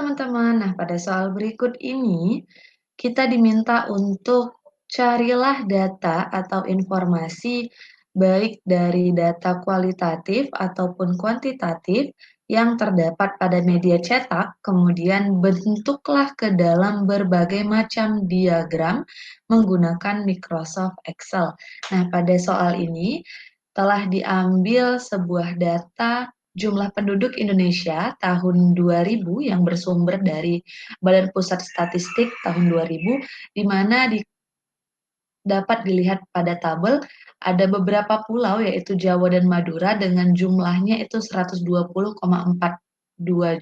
teman-teman. Nah, pada soal berikut ini, kita diminta untuk carilah data atau informasi baik dari data kualitatif ataupun kuantitatif yang terdapat pada media cetak, kemudian bentuklah ke dalam berbagai macam diagram menggunakan Microsoft Excel. Nah, pada soal ini telah diambil sebuah data jumlah penduduk Indonesia tahun 2000 yang bersumber dari Badan Pusat Statistik tahun 2000, di mana dapat dilihat pada tabel ada beberapa pulau yaitu Jawa dan Madura dengan jumlahnya itu 120,42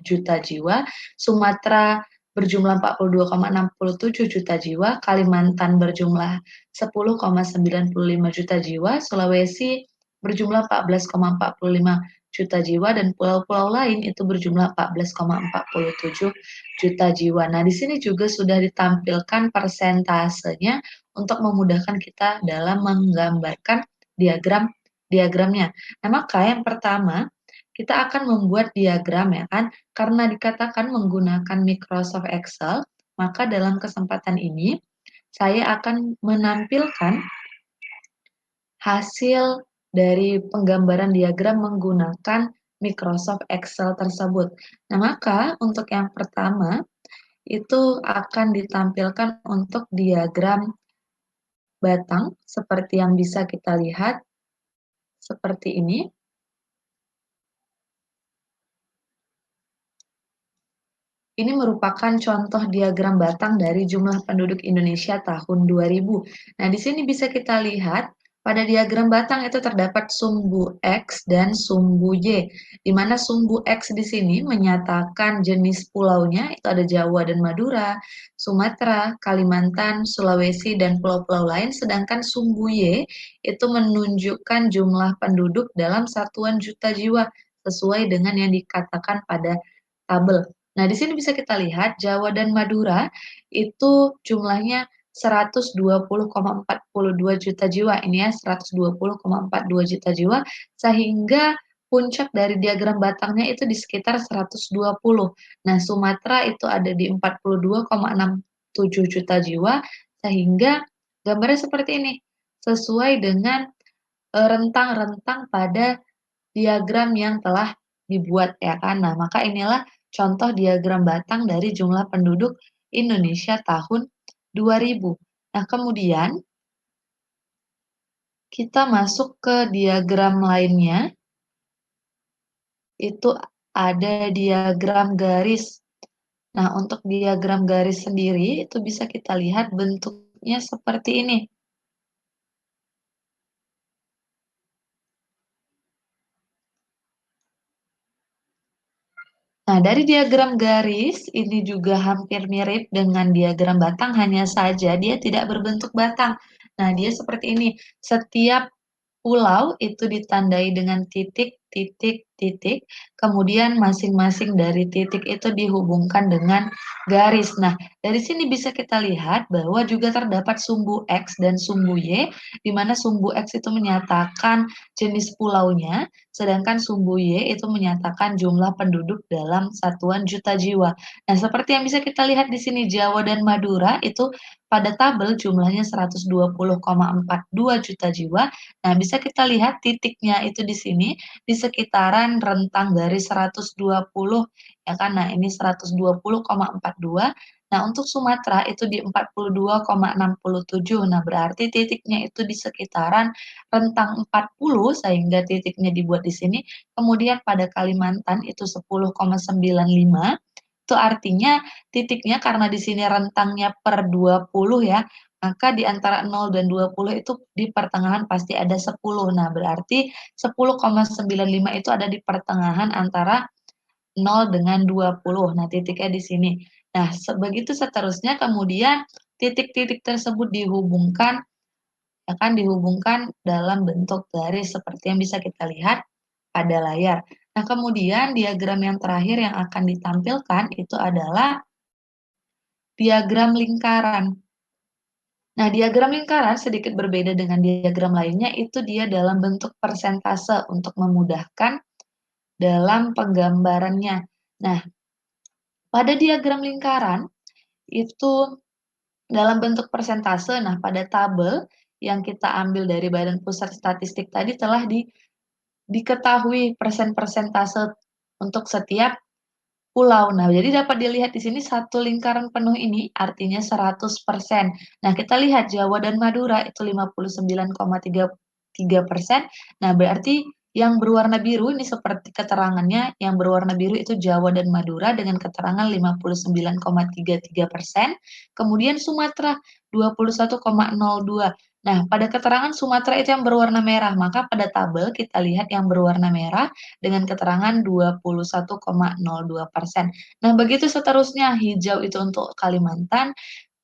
juta jiwa, Sumatera berjumlah 42,67 juta jiwa, Kalimantan berjumlah 10,95 juta jiwa, Sulawesi berjumlah 14,45 juta jiwa dan pulau-pulau lain itu berjumlah 14,47 juta jiwa. Nah, di sini juga sudah ditampilkan persentasenya untuk memudahkan kita dalam menggambarkan diagramnya. Nah, maka yang pertama, kita akan membuat diagram ya kan, karena dikatakan menggunakan Microsoft Excel, maka dalam kesempatan ini saya akan menampilkan hasil dari penggambaran diagram menggunakan Microsoft Excel tersebut. Nah, maka untuk yang pertama, itu akan ditampilkan untuk diagram batang seperti yang bisa kita lihat seperti ini. Ini merupakan contoh diagram batang dari jumlah penduduk Indonesia tahun 2000. Nah, di sini bisa kita lihat pada diagram batang itu terdapat sumbu X dan sumbu Y, di mana sumbu X di sini menyatakan jenis pulaunya, itu ada Jawa dan Madura, Sumatera, Kalimantan, Sulawesi, dan pulau-pulau lain, sedangkan sumbu Y itu menunjukkan jumlah penduduk dalam satuan juta jiwa, sesuai dengan yang dikatakan pada tabel. Nah, di sini bisa kita lihat Jawa dan Madura itu jumlahnya 120,42 juta jiwa. Ini ya, 120,42 juta jiwa, sehingga puncak dari diagram batangnya itu di sekitar 120. Nah, Sumatera itu ada di 42,67 juta jiwa, sehingga gambarnya seperti ini, sesuai dengan rentang-rentang pada diagram yang telah dibuat ya kan. Nah, maka inilah contoh diagram batang dari jumlah penduduk Indonesia tahun 2000. Nah, kemudian kita masuk ke diagram lainnya, itu ada diagram garis. Nah, untuk diagram garis sendiri itu bisa kita lihat bentuknya seperti ini. Nah, dari diagram garis ini juga hampir mirip dengan diagram batang, hanya saja dia tidak berbentuk batang. Nah, dia seperti ini. Setiap pulau itu ditandai dengan titik, titik, titik, kemudian masing-masing dari titik itu dihubungkan dengan garis. Nah, dari sini bisa kita lihat bahwa juga terdapat sumbu X dan sumbu Y, di mana sumbu X itu menyatakan jenis pulaunya, sedangkan sumbu Y itu menyatakan jumlah penduduk dalam satuan juta jiwa. Nah, seperti yang bisa kita lihat di sini Jawa dan Madura itu pada tabel jumlahnya 120,42 juta jiwa. Nah, bisa kita lihat titiknya itu di sini di sekitaran rentang garis 120 ya kan. Nah, ini 120,42. Nah, untuk Sumatera itu di 42,67. Nah, berarti titiknya itu di sekitaran rentang 40 sehingga titiknya dibuat di sini. Kemudian pada Kalimantan itu 10,95. Itu artinya titiknya karena di sini rentangnya per 20 ya, maka di antara 0 dan 20 itu di pertengahan pasti ada 10. Nah, berarti 10,95 itu ada di pertengahan antara 0 dengan 20. Nah, titiknya di sini. Nah, begitu seterusnya kemudian titik-titik tersebut dihubungkan ya kan dihubungkan dalam bentuk garis seperti yang bisa kita lihat pada layar. Nah, kemudian diagram yang terakhir yang akan ditampilkan itu adalah diagram lingkaran. Nah, diagram lingkaran sedikit berbeda dengan diagram lainnya, itu dia dalam bentuk persentase untuk memudahkan dalam penggambarannya. Nah, Pada diagram lingkaran, itu dalam bentuk persentase, nah pada tabel yang kita ambil dari Badan Pusat Statistik tadi telah diketahui persentase untuk setiap pulau. Nah, jadi dapat dilihat di sini satu lingkaran penuh ini artinya 100%. Nah, kita lihat Jawa dan Madura itu 59,33%. Nah, berarti yang berwarna biru ini seperti keterangannya, yang berwarna biru itu Jawa dan Madura dengan keterangan 59,33%. Kemudian Sumatera 21,02. Nah, pada keterangan Sumatera itu yang berwarna merah, maka pada tabel kita lihat yang berwarna merah dengan keterangan 21,02%. Nah, begitu seterusnya, hijau itu untuk Kalimantan,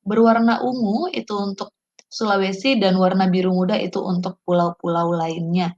berwarna ungu itu untuk Sulawesi, dan warna biru muda itu untuk pulau-pulau lainnya.